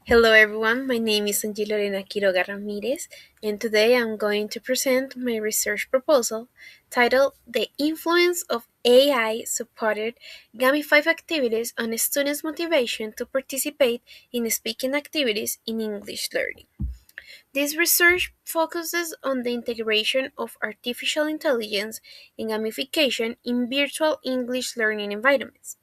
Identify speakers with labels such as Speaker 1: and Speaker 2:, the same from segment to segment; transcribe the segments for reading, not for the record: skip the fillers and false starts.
Speaker 1: Hello everyone, my name is Angie Lorena Quiroga Ramirez, and today I'm going to present my research proposal titled The Influence of AI Supported Gamified Activities on Students' Motivation to Participate in Speaking Activities in English Learning. This research focuses on the integration of artificial intelligence and gamification in virtual English learning environments.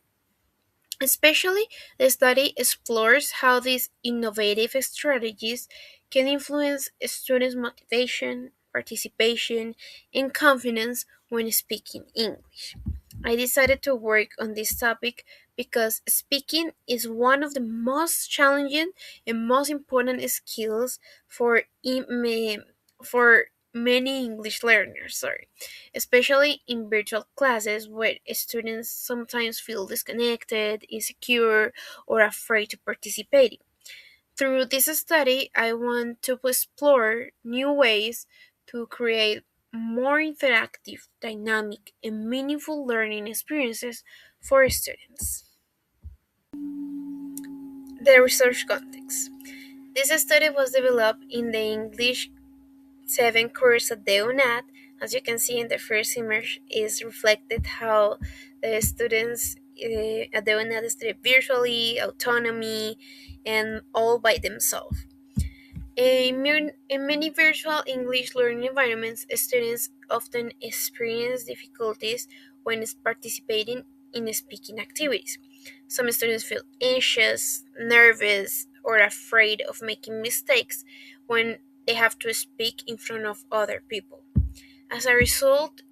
Speaker 1: Especially, the study explores how these innovative strategies can influence students' motivation, participation, and confidence when speaking English. I decided to work on this topic because speaking is one of the most challenging and most important skills for many English learners, especially in virtual classes where students sometimes feel disconnected, insecure, or afraid to participate. Through this study, I want to explore new ways to create more interactive, dynamic, and meaningful learning experiences for students. The research context. This study was developed in the English 7 course at the UNAT. As you can see in the first image, is reflected how the students at the UNAT study virtually, autonomy, and all by themselves. In many virtual English learning environments, students often experience difficulties when participating in speaking activities. Some students feel anxious, nervous, or afraid of making mistakes when they have to speak in front of other people. As a result,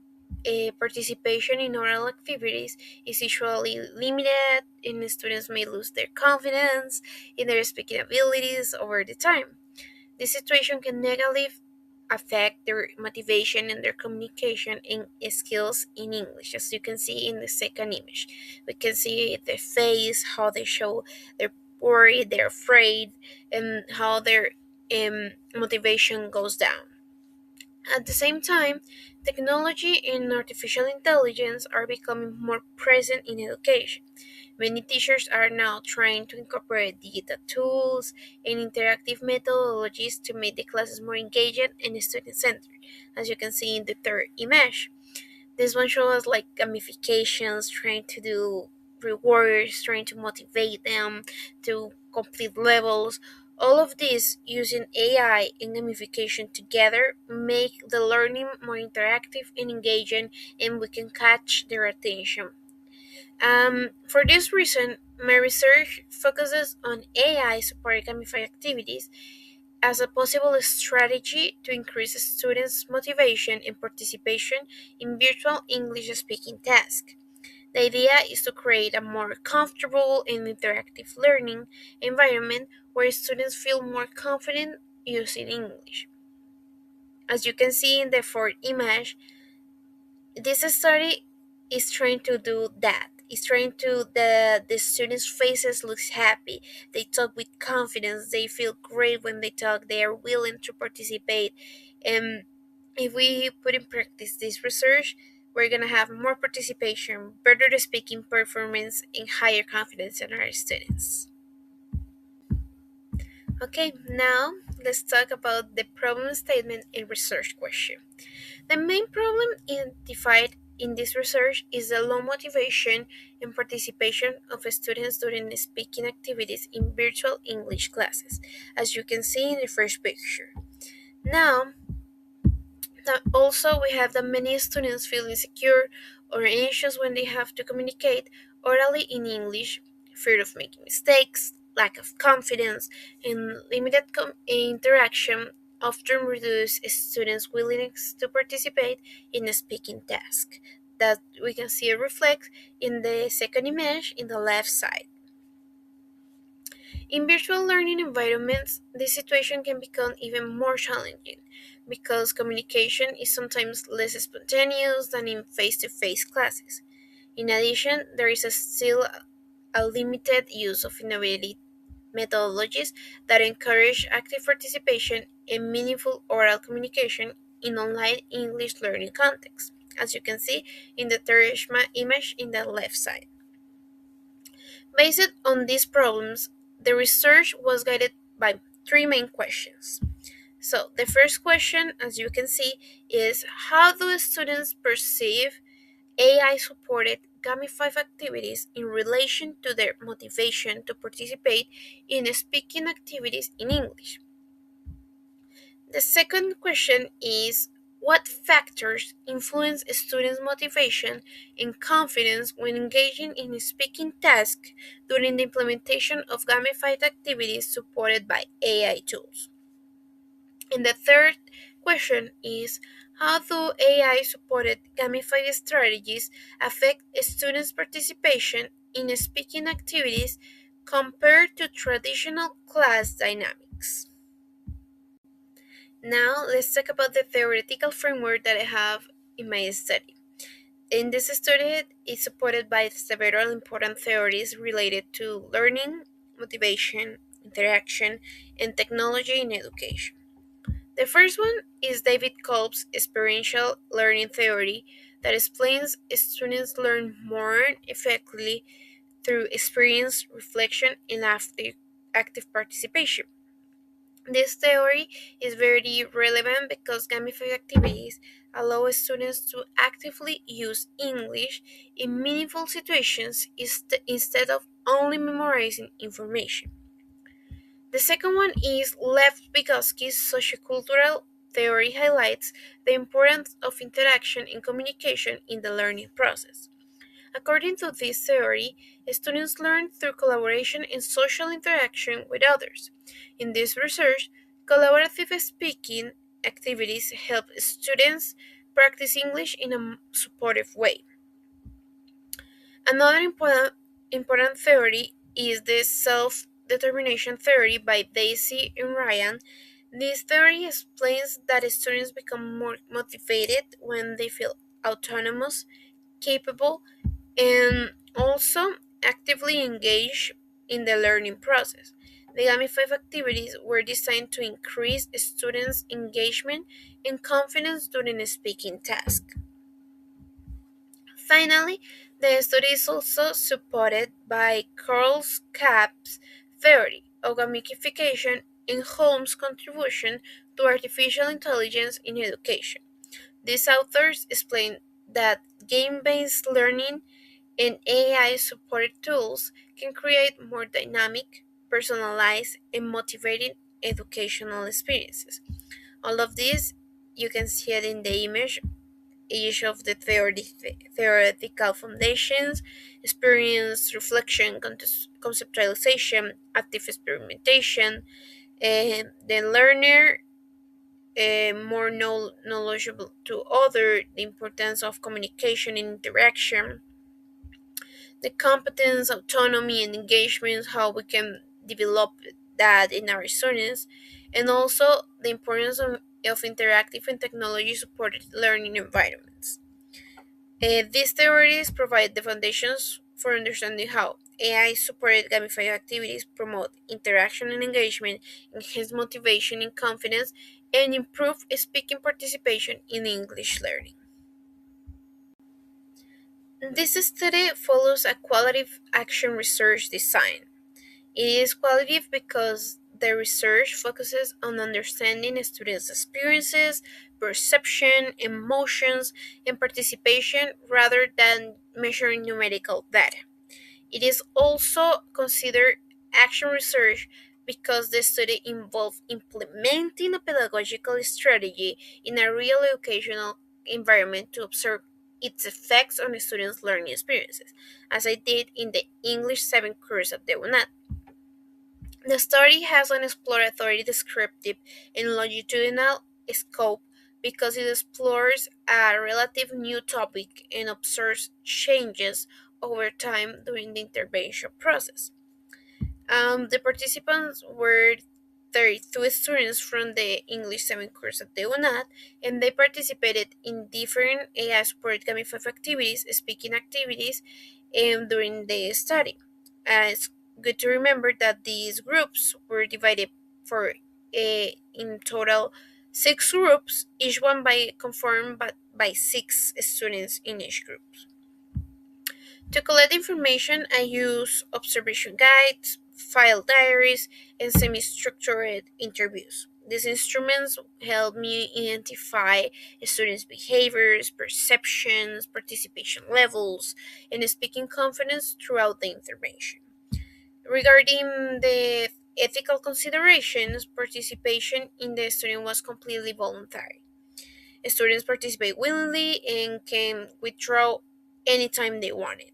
Speaker 1: participation in oral activities is usually limited, and students may lose their confidence in their speaking abilities over the time. This situation can negatively affect their motivation and their communication and skills in English. As you can see in the second image, we can see their face, how they show they're worried, they're afraid, and how their motivation goes down. At the same time, technology and artificial intelligence are becoming more present in education. Many teachers are now trying to incorporate digital tools and interactive methodologies to make the classes more engaging and student centered, as you can see in the third image. This one shows us like gamifications, trying to do rewards, trying to motivate them to complete levels. All of this using AI and gamification together make the learning more interactive and engaging, and we can catch their attention. For this reason, my research focuses on AI supported gamified activities as a possible strategy to increase students' motivation and participation in virtual English speaking tasks. The idea is to create a more comfortable and interactive learning environment where students feel more confident using English. As you can see in the fourth image, this study is trying to do that. It's trying to the students' faces looks happy. They talk with confidence. They feel great when they talk. They are willing to participate. And if we put in practice this research, we're gonna have more participation, better speaking performance, and higher confidence in our students. Okay, now let's talk about the problem statement and research question. The main problem identified in this research is the low motivation and participation of students during speaking activities in virtual English classes, as you can see in the first picture. Now, also we have that many students feel insecure or anxious when they have to communicate orally in English, fear of making mistakes, lack of confidence, and limited interaction often reduce students' willingness to participate in a speaking task. That we can see reflect in the second image in the left side. In virtual learning environments, this situation can become even more challenging because communication is sometimes less spontaneous than in face to face classes. In addition, there is still a limited use of innovative methodologies that encourage active participation and meaningful oral communication in online English learning contexts, as you can see in the third image in the left side. Based on these problems, the research was guided by three main questions. So, the first question, as you can see, is how do students perceive AI supported gamified activities in relation to their motivation to participate in speaking activities in English? The second question is what factors influence a student's motivation and confidence when engaging in speaking tasks during the implementation of gamified activities supported by AI tools? And the third question is how do AI supported gamified strategies affect students' participation in speaking activities compared to traditional class dynamics? Now, let's talk about the theoretical framework that I have in my study. In this study, it's supported by several important theories related to learning, motivation, interaction, and technology in education. The first one is David Kolb's experiential learning theory that explains students learn more effectively through experience, reflection, and active participation. This theory is very relevant because gamified activities allow students to actively use English in meaningful situations instead of only memorizing information. The second one is Lev Vygotsky's sociocultural theory highlights the importance of interaction and communication in the learning process. According to this theory, students learn through collaboration and social interaction with others. In this research, collaborative speaking activities help students practice English in a supportive way. Another important theory is the self determination theory by Daisy and Ryan. This theory explains that students become more motivated when they feel autonomous, capable, and also actively engage in the learning process. The gamified activities were designed to increase students' engagement and confidence during a speaking task. Finally, the study is also supported by Carl Kapp's theory of gamification and Holmes' contribution to artificial intelligence in education. These authors explain that game based learning and AI supported tools can create more dynamic, personalized, and motivating educational experiences. All of this you can see it in the image, each of the theoretical foundations, experience, reflection, conceptualization, active experimentation, the learner more knowledgeable to other, the importance of communication and interaction, the competence, autonomy, and engagement, how we can develop that in our students, and also the importance of interactive and technology supported learning environments. These theories provide the foundations for understanding how AI supported gamified activities promote interaction and engagement, enhance motivation and confidence, and improve speaking participation in English learning. This study follows a qualitative action research design. It is qualitative because the research focuses on understanding students' experiences, perception, emotions, and participation rather than measuring numerical data. It is also considered action research because the study involved implementing a pedagogical strategy in a real educational environment to observe its effects on students' learning experiences, as I did in the English 7 course at the UNAT. The study has an exploratory, descriptive, and longitudinal scope because it explores a relative new topic and observes changes over time during the intervention process. The participants were 32 students from the English 7 course at the UNAT, and they participated in different AI supported gamified activities, speaking activities, during the study. It's good to remember that these groups were divided for in total 6 groups, each one by conformed by 6 students in each group. To collect information, I use observation guides, file diaries, and semi structured interviews. These instruments help me identify students' behaviors, perceptions, participation levels, and speaking confidence throughout the intervention. Regarding the ethical considerations, participation in the student was completely voluntary. Students participate willingly and can withdraw anytime they wanted.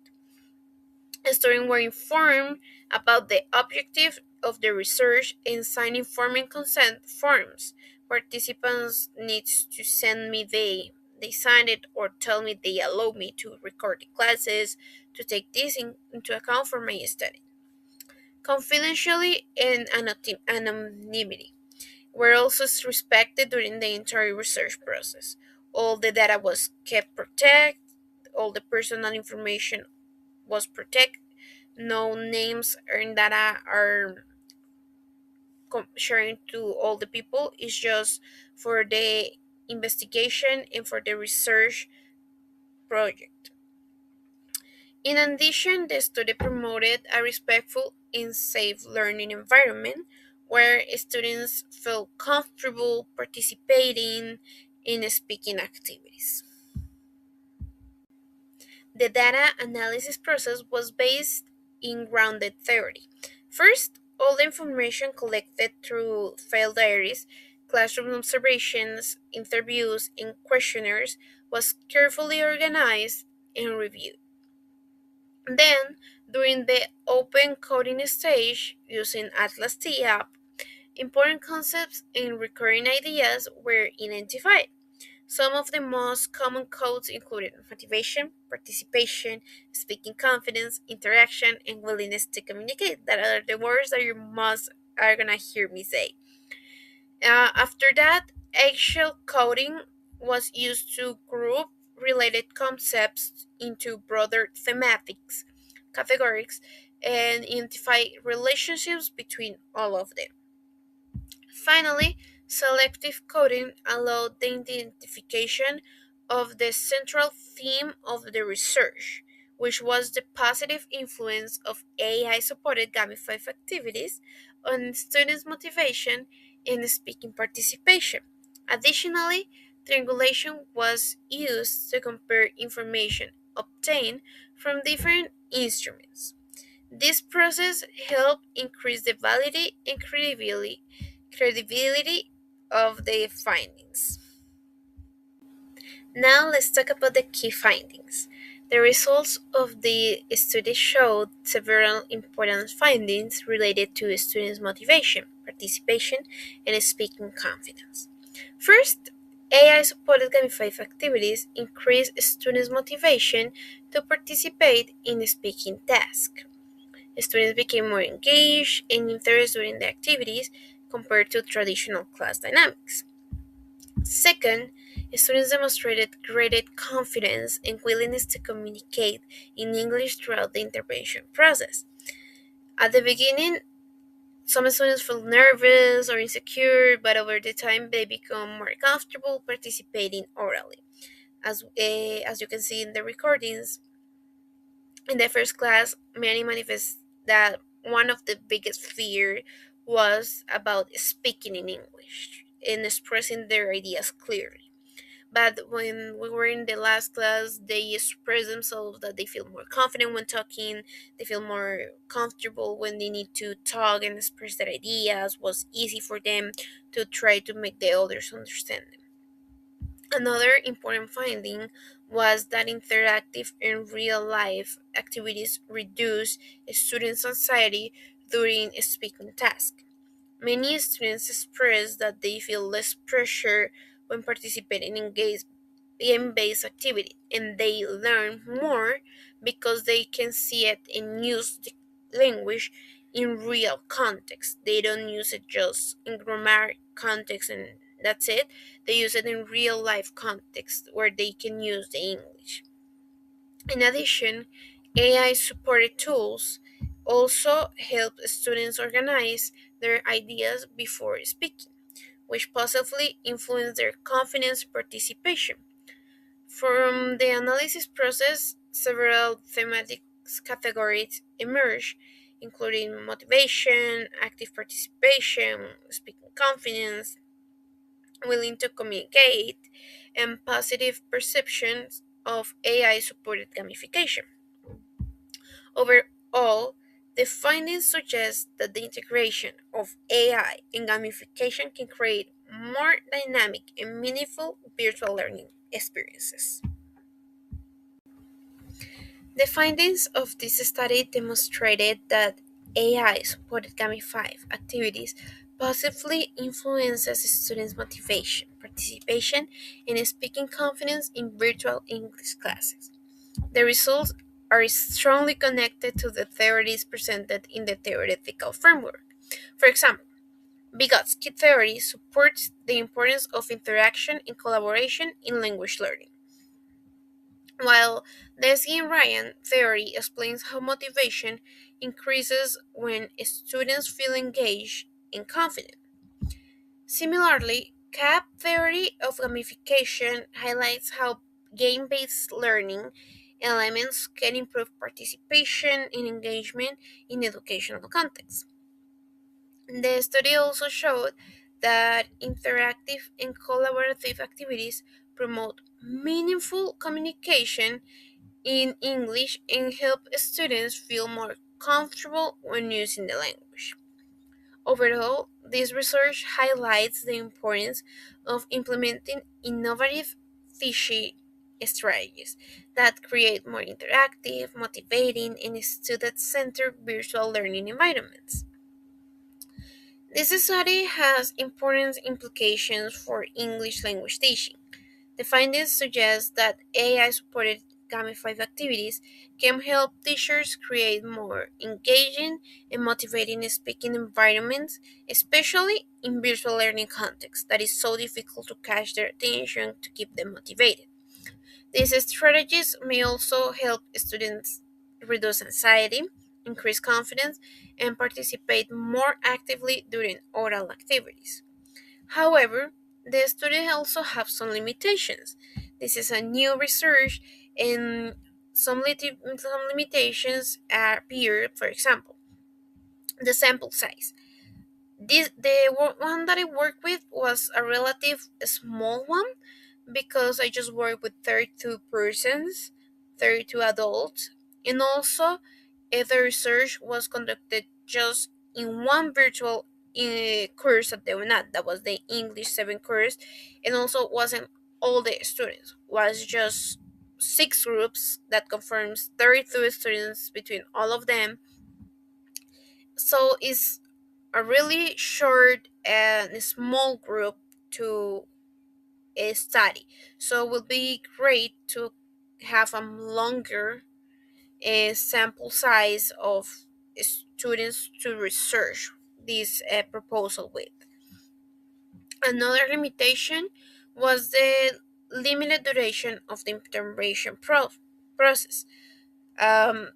Speaker 1: Students were informed about the objective of the research and signed informed consent forms. Participants need to send me they signed it or tell me they allow me to record the classes to take this into account for my study. Confidentially and anonymity were also respected during the entire research process. All the data was kept protected, all the personal information was protected, no names and data are sharing to all the people. It's just for the investigation and for the research project. In addition, the study promoted a respectful and safe learning environment where students feel comfortable participating in speaking activities. The data analysis process was based in grounded theory. First, all the information collected through field diaries, classroom observations, interviews, and questionnaires was carefully organized and reviewed. Then, during the open coding stage, using Atlas T app, important concepts and recurring ideas were identified. Some of the most common codes included motivation, participation, speaking confidence, interaction, and willingness to communicate. That are the words that you must are gonna hear me say. After that, actual coding was used to group related concepts into broader thematics, categories, and identify relationships between all of them. Finally, selective coding allowed the identification of the central theme of the research, which was the positive influence of AI supported gamified activities on students' motivation and speaking participation. Additionally, triangulation was used to compare information obtained from different instruments. This process helped increase the validity and credibility of the findings. Now let's talk about the key findings. The results of the study showed several important findings related to students' motivation, participation, and speaking confidence. First, AI supported gamified activities increase students' motivation to participate in speaking tasks. Students became more engaged and interested in the activities compared to traditional class dynamics. Second, students demonstrated greater confidence and willingness to communicate in English throughout the intervention process. At the beginning, some students felt nervous or insecure, but over the time they become more comfortable participating orally. As you can see in the recordings, in the first class, many manifest that one of the biggest fear was about speaking in English and expressing their ideas clearly. But when we were in the last class, they express themselves that they feel more confident when talking, they feel more comfortable when they need to talk and express their ideas, was easy for them to try to make the others understand them. Another important finding was that interactive and real life activities reduce students' anxiety during speaking tasks. Many students express that they feel less pressure when participating in game-based activity and they learn more because they can see it and use the language in real context. They don't use it just in grammar context and that's it. They use it in real life context where they can use the English. In addition, AI supported tools also help students organize their ideas before speaking, which positively influence their confidence participation. From the analysis process, several thematic categories emerge, including motivation, active participation, speaking confidence, willing to communicate, and positive perceptions of AI supported gamification. Overall, the findings suggest that the integration of AI and gamification can create more dynamic and meaningful virtual learning experiences. The findings of this study demonstrated that AI supported gamified activities positively influences students' motivation, participation, and speaking confidence in virtual English classes. The results are strongly connected to the theories presented in the theoretical framework. For example, Vygotsky theory supports the importance of interaction and collaboration in language learning, while Leslie and Ryan theory explains how motivation increases when students feel engaged and confident. Similarly, CAP theory of gamification highlights how game based learning elements can improve participation and engagement in educational contexts. The study also showed that interactive and collaborative activities promote meaningful communication in English and help students feel more comfortable when using the language. Overall, this research highlights the importance of implementing innovative teaching strategies that create more interactive, motivating, and student centered virtual learning environments. This study has important implications for English language teaching. The findings suggest that AI supported gamified activities can help teachers create more engaging and motivating speaking environments, especially in virtual learning contexts that is so difficult to catch their attention to keep them motivated. These strategies may also help students reduce anxiety, increase confidence, and participate more actively during oral activities. However, the study also have some limitations. This is a new research, and some limitations appear. For example, the sample size. One that I worked with was a relative small one because I just worked with 32 persons, 32 adults, and also the research was conducted just in one virtual course at the UNAT, that was the English 7 course, and also wasn't all the students, was just 6 groups that confirms 32 students between all of them. So it's a really short and small group to study. So it would be great to have a longer sample size of students to research this proposal with. Another limitation was the limited duration of the intervention process. Um,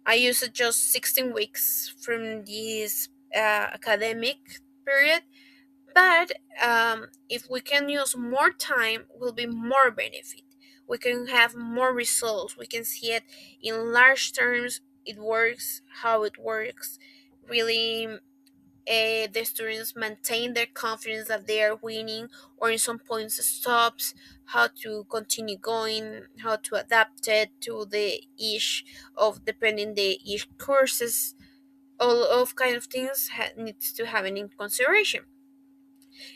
Speaker 1: I used just 16 weeks from this academic period, but if we can use more time, will be more benefit. We can have more results. We can see it in large terms. It works, how it works. Really, the students maintain their confidence that they are winning, or in some points stops. How to continue going, how to adapt it to the each of depending the each courses. All of kind of things needs to have in consideration.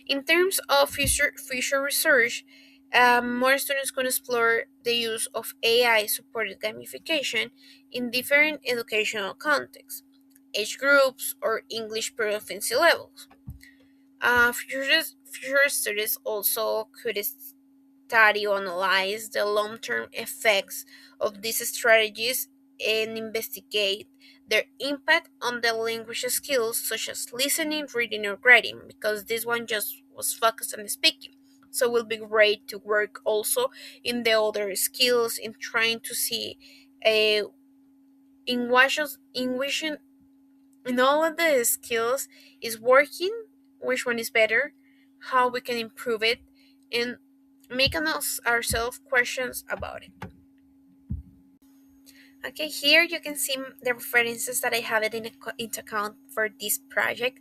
Speaker 1: In terms of future research, more students can explore the use of AI supported gamification in different educational contexts, age groups, or English proficiency levels. Future studies also could study or analyze the long term effects of these strategies and investigate their impact on the language skills such as listening, reading, or writing, because this one just was focused on speaking. So it will be great to work also in the other skills in trying to see in which in all of the skills is working, which one is better, how we can improve it, and making us ourselves questions about it. Okay, here you can see the references that I have it into account for this project.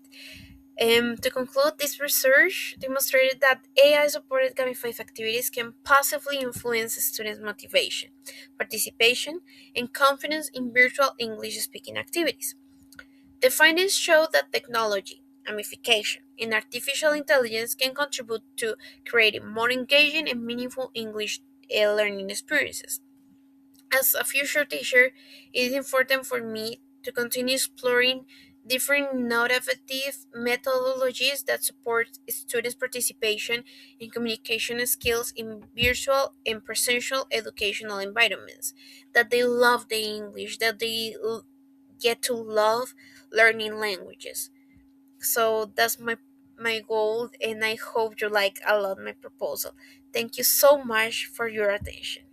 Speaker 1: To conclude, this research demonstrated that AI-supported gamified activities can positively influence students' motivation, participation, and confidence in virtual English-speaking activities. The findings show that technology, gamification, and artificial intelligence can contribute to creating more engaging and meaningful English learning experiences. As a future teacher, it is important for me to continue exploring different innovative methodologies that support students' participation and communication skills in virtual and presential educational environments, that they love the English, that they get to love learning languages. So that's my goal, and I hope you like a lot my proposal. Thank you so much for your attention.